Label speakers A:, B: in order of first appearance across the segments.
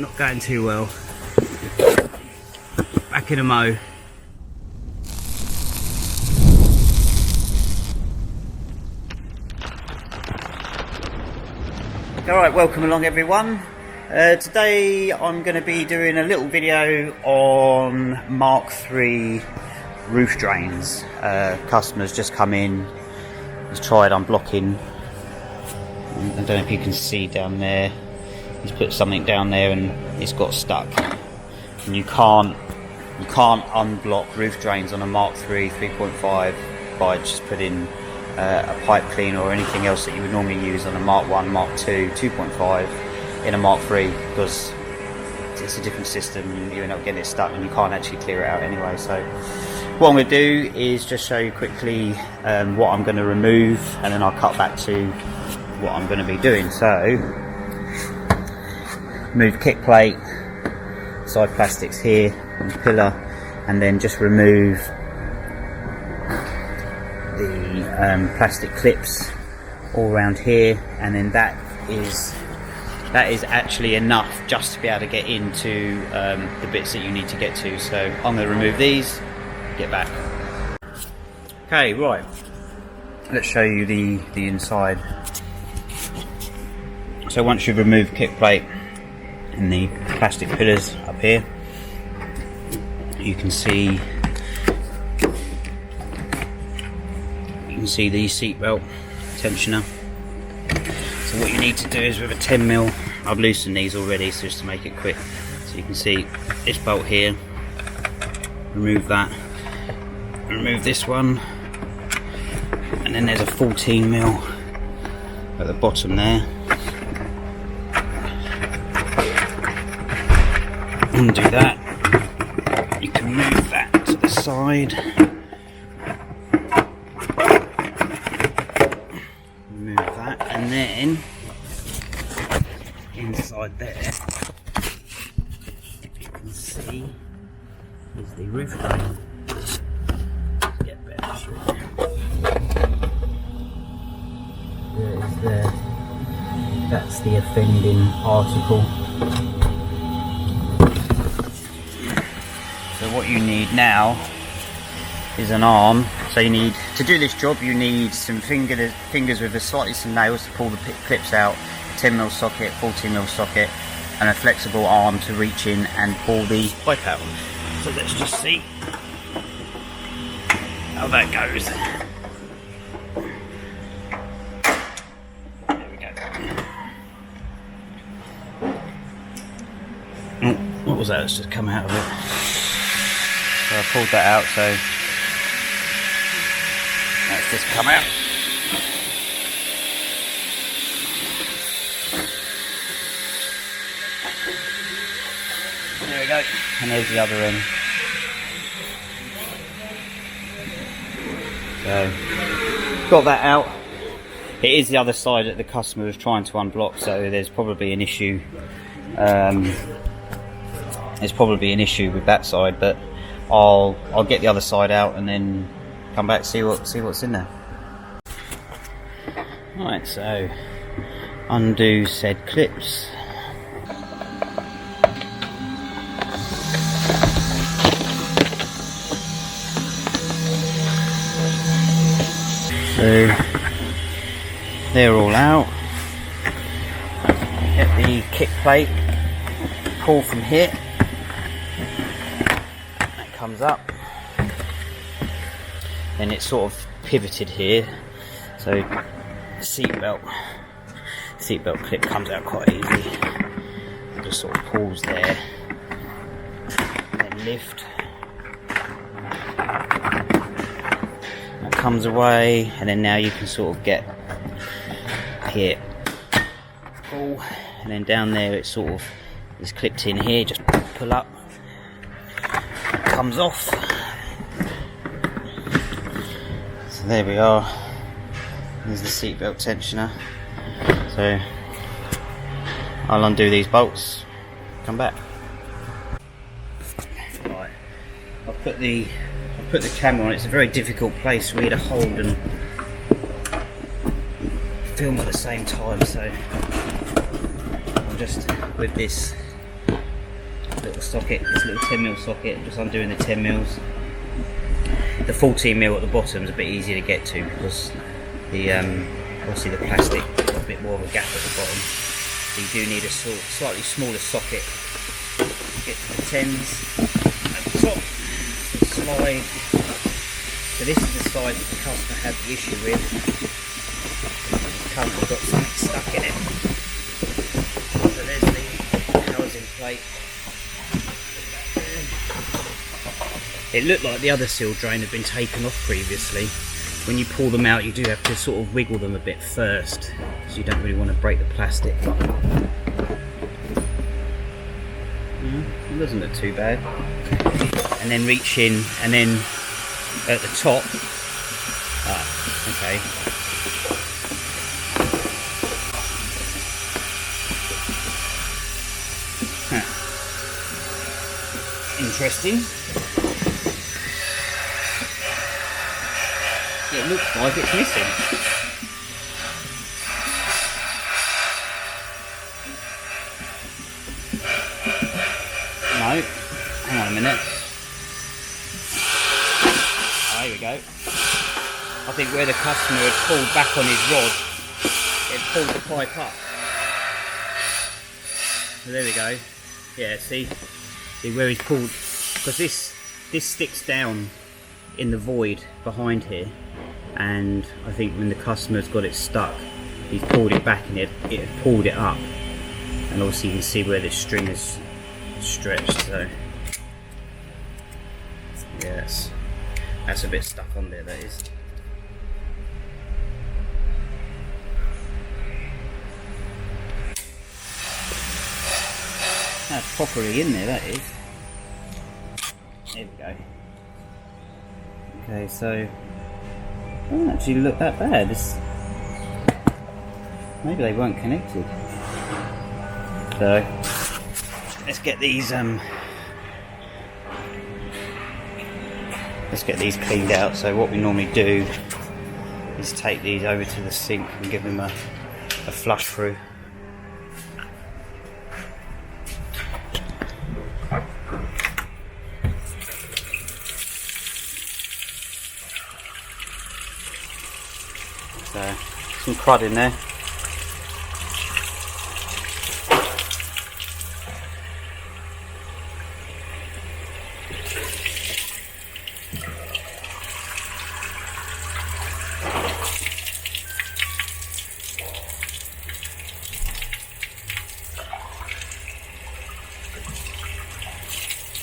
A: not going too well. Back in a mo. Alright, welcome along everyone. Today I'm going to be doing a little video on Mk3 roof drains. Customer's just come in, he's tried unblocking. I don't know if you can see down there, he's put something down there and it's got stuck. And you can't unblock roof drains on a Mk3 3.5 by just putting a pipe cleaner or anything else that you would normally use on a Mark 1, Mark 2, 2.5 in a Mark 3, because it's a different system and you end up getting it stuck and you can't actually clear it out anyway. So what I'm going to do is just show you quickly what I'm going to remove, and then I'll cut back to what I'm going to be doing. So remove kick plate, side plastics here on the pillar, and then just remove the plastic clips all around here, and then that is actually enough just to be able to get into the bits that you need to get to. So I'm going to remove these, get back. Okay, right, let's show you the inside. So once you've removed kick plate and the plastic pillars up here, you can see the seatbelt tensioner. So what you need to do is with a 10mm, I've loosened these already so just to make it quick. So you can see this bolt here, remove that, remove this one, and then there's a 14mm at the bottom there. Undo that, you can move that to the side. And then inside there you can see is the roof drain. Get better shot. There is there. That's the offending article. So what you need now is an arm. So you need, to do this job, you need some fingers with slightly some nails to pull the clips out, 10mm socket, 14mm socket, and a flexible arm to reach in and pull the pipe out. So let's just see how that goes. There we go. Oh, what was that? Let's just come out of it. So I pulled that out, so let's just come out. There we go. And there's the other end. So, got that out. It is the other side that the customer was trying to unblock, so there's probably an issue. There's probably an issue with that side, but I'll get the other side out and then come back, see what's in there. Right, so undo said clips. So they're all out. Get the kick plate, pull from here. That comes up. And it's sort of pivoted here, so the seatbelt clip comes out quite easy. Just sort of pulls there, then lift. That comes away, and then now you can sort of get here, pull, and then down there it sort of is clipped in here. Just pull up, it comes off. So there we are, there's the seatbelt tensioner. So I'll undo these bolts, come back. Right, I've put the camera on. It's a very difficult place for me to hold and film at the same time, so I'm just with this little socket, this little 10mm socket, just undoing the 10mm. The 14mm at the bottom is a bit easier to get to because the obviously the plastic got a bit more of a gap at the bottom, so you do need a slightly smaller socket to get to the 10s at the top. Slide. So this is the side that the customer had the issue with. It's currently got something stuck in it. So there's the housing plate. It looked like the other seal drain had been taken off previously. When you pull them out, you do have to sort of wiggle them a bit first, because you don't really want to break the plastic. It doesn't look too bad. And then reach in, and then at the top, okay. Interesting. It looks like it's missing. No, hang on a minute. Oh, here we go. I think where the customer had pulled back on his rod, it pulled the pipe up. So there we go. Yeah, see where he's pulled, because this sticks down in the void behind here, and I think when the customer's got it stuck, he's pulled it back and it had pulled it up, and obviously you can see where the string is stretched. So yes, that's a bit stuck on there, that is. That's properly in there, that is. There we go. Okay, so it doesn't actually look that bad. Maybe they weren't connected. So let's get these cleaned out. So what we normally do is take these over to the sink and give them a flush through. So some crud in there.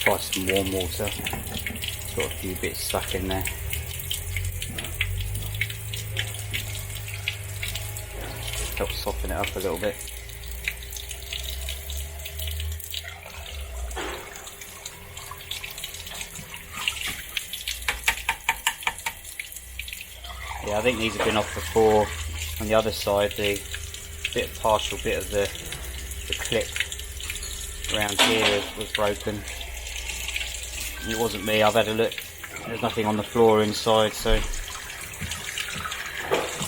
A: Try some warm water. It's got a few bits stuck in there. Help soften it up a little bit. Yeah, I think these have been off before. On the other side, the partial bit of the clip around here was broken. It wasn't me, I've had a look. There's nothing on the floor inside, so it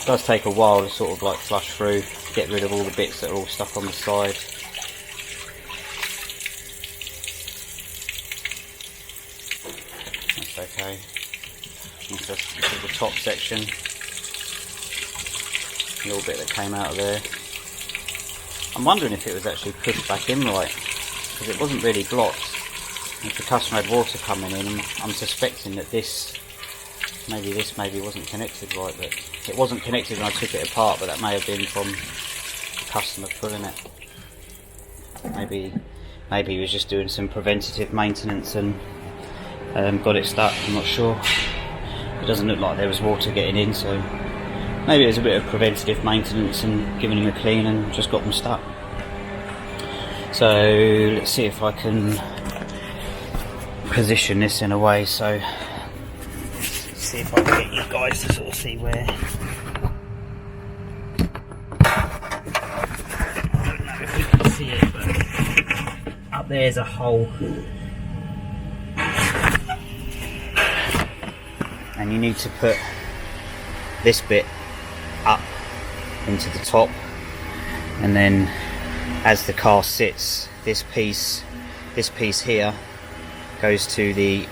A: does take a while to sort of like flush through, get rid of all the bits that are all stuck on the side. That's okay. This is the top section. A little bit that came out of there. I'm wondering if it was actually pushed back in right, because it wasn't really blocked. If the customer had water coming in, I'm suspecting that this maybe wasn't connected right, but it wasn't connected when I took it apart, but that may have been from the customer pulling it. Maybe he was just doing some preventative maintenance and got it stuck, I'm not sure. It doesn't look like there was water getting in, so maybe it was a bit of preventative maintenance and giving them a clean and just got them stuck. So let's see if I can position this in a way, so let's see if I can get you guys to sort of see where. I don't know if you can see it, but up there's a hole, and you need to put this bit up into the top, and then as the car sits, this piece this piece here goes to the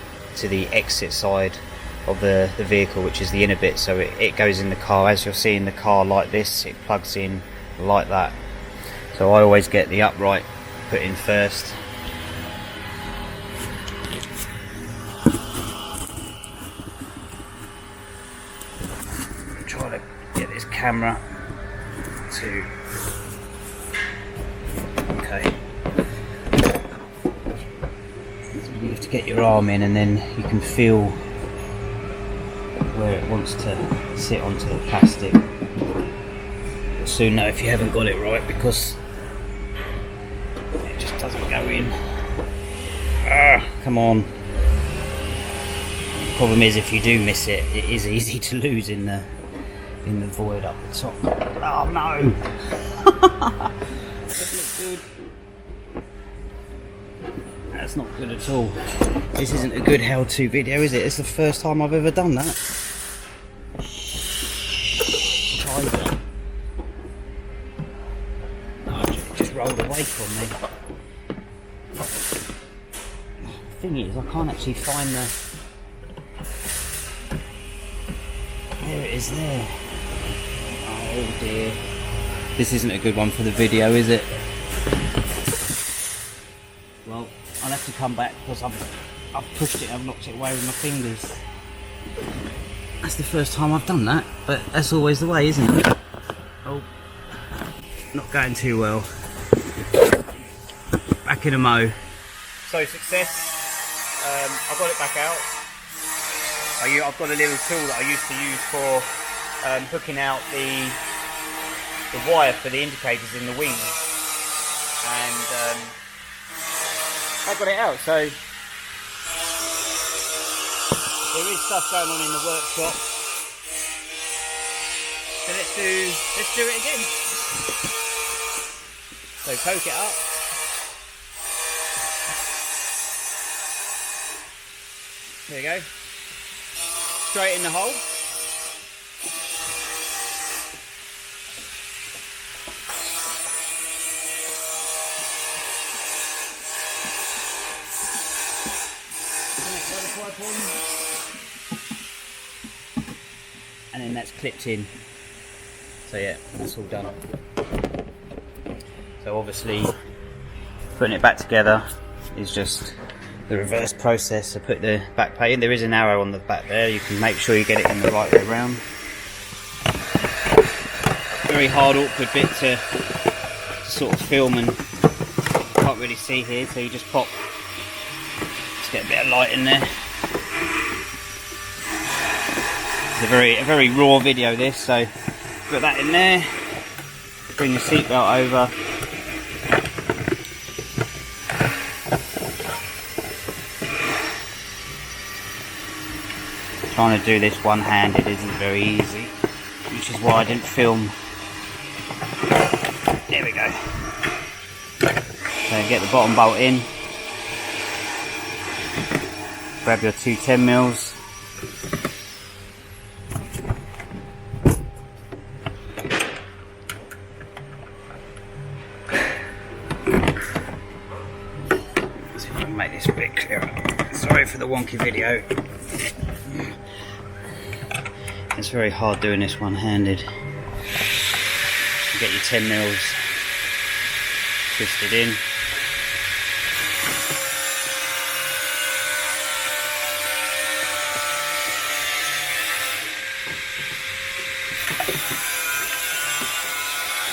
A: exit side of the vehicle, which is the inner bit, so it goes in the car. As you'll see in the car like this, it plugs in like that. So I always get the upright put in first. Try to get this camera to okay. You have to get your arm in, and then you can feel where it wants to sit onto the plastic. You'll soon know if you haven't got it right, because it just doesn't go in. Come on. The problem is, if you do miss it, it is easy to lose in the void up the top. Oh no! Doesn't look good. That's not good at all. This isn't a good how-to video, is it? It's the first time I've ever done that. Tiger. Oh, it just rolled away from me. The thing is, I can't actually find the... There it is there. Oh dear. This isn't a good one for the video, is it? Well, I'll have to come back, because I've pushed it, I've knocked it away with my fingers. That's the first time I've done that, but that's always the way, isn't it? Oh, not going too well. Back in a mo. So success. I got it back out. I've got a little tool that I used to use for hooking out the wire for the indicators in the wings, and I got it out. So there is stuff going on in the workshop. So let's do it again. So poke it up. There you go. Straight in the hole. And then that's clipped in. So yeah, that's all done. So obviously putting it back together is just the reverse process. To put the back plate in, there is an arrow on the back there. You can make sure you get it in the right way around. Very hard, awkward bit to sort of film, and you can't really see here, so you just pop. Let's get a bit of light in there. It's a very raw video, this, so put that in there. Bring the seatbelt over. Trying to do this one-handed isn't very easy, which is why I didn't film. There we go. So get the bottom bolt in. Grab your two 10mm. See if I can make this a bit clearer. Sorry for the wonky video. It's very hard doing this one-handed. Get your 10mm twisted in.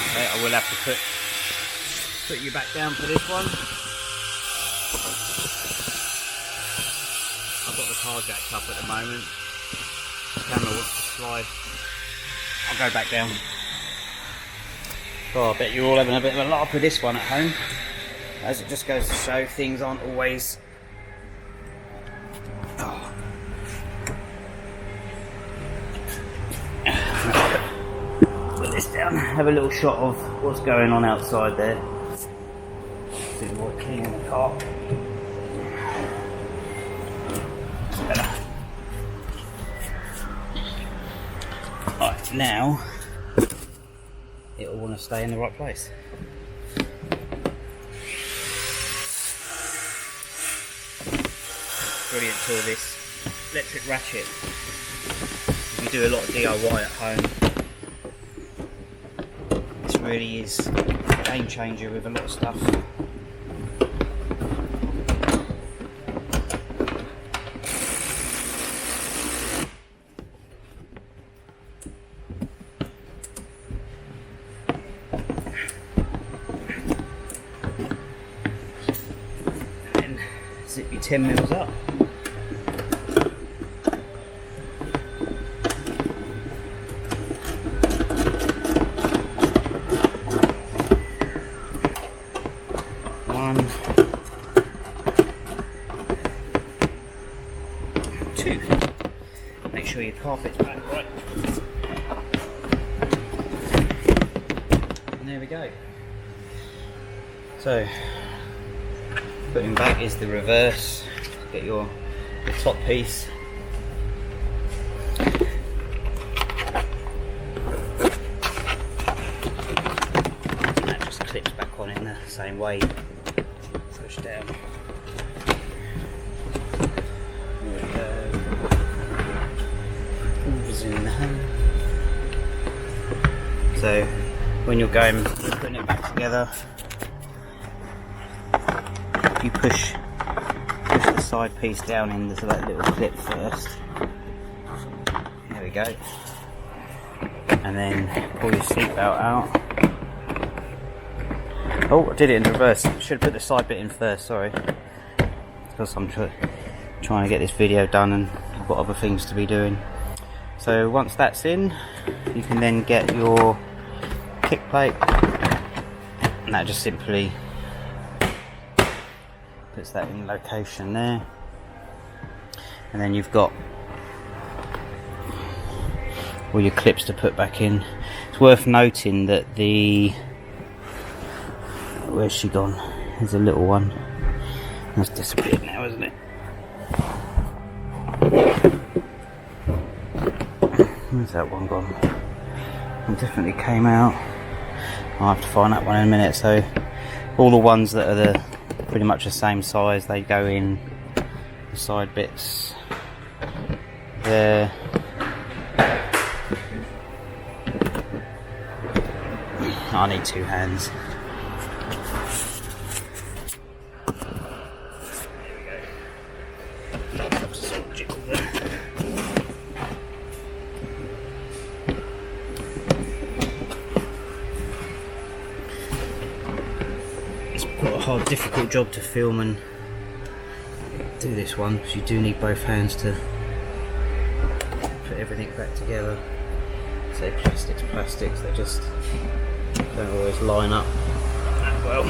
A: Okay, I will have to put you back down for this one. I've got the car jacked up at the moment. The camera wants to slide. I'll go back down. Oh, I bet you're all having a bit of a laugh with this one at home. As it just goes to show, things aren't always... Oh. Put this down, have a little shot of what's going on outside there. Do more cleaning the car. Better. Right, now it'll want to stay in the right place. brilliant tool, this electric ratchet. If you do a lot of DIY at home, this really is a game changer with a lot of stuff. And zip your 10 mils up. Two. Make sure your carpet's back right. And there we go. So, putting back is the reverse. Get your top piece. That just clips back on in the same way. Push down. There we go. Pulls in the hand. So when you're putting it back together, you push the side piece down into that little clip first. There we go. And then pull your seatbelt out. Oh, I did it in reverse. Should have put the side bit in first, sorry. Because I'm trying to get this video done and I've got other things to be doing. So once that's in, you can then get your kick plate, and that just simply puts that in location there. And then you've got all your clips to put back in. It's worth noting that where's she gone? There's a little one. That's disappeared now, isn't it? Where's that one gone? It definitely came out. I'll have to find that one in a minute. So all the ones that are pretty much the same size, they go in the side bits there. I need two hands. It's quite a hard, difficult job to film and do this one, because you do need both hands to put everything back together. Say plastics, they just don't always line up that well.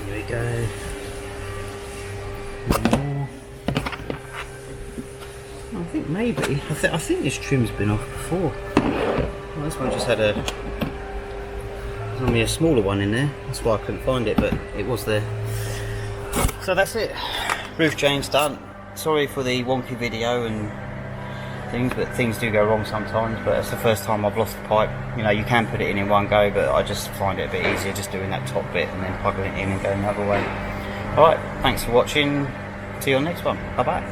A: Here we go. More. I think maybe. I think this trim's been off before. Well, this one just had there's only a smaller one in there. That's why I couldn't find it, but it was there. So that's it. Roof drain's done. Sorry for the wonky video and things, but things do go wrong sometimes. But it's the first time I've lost the pipe. You know, you can put it in one go, but I just find it a bit easier just doing that top bit and then plugging it in and going the other way. Alright, thanks for watching. See you on the next one. Bye bye.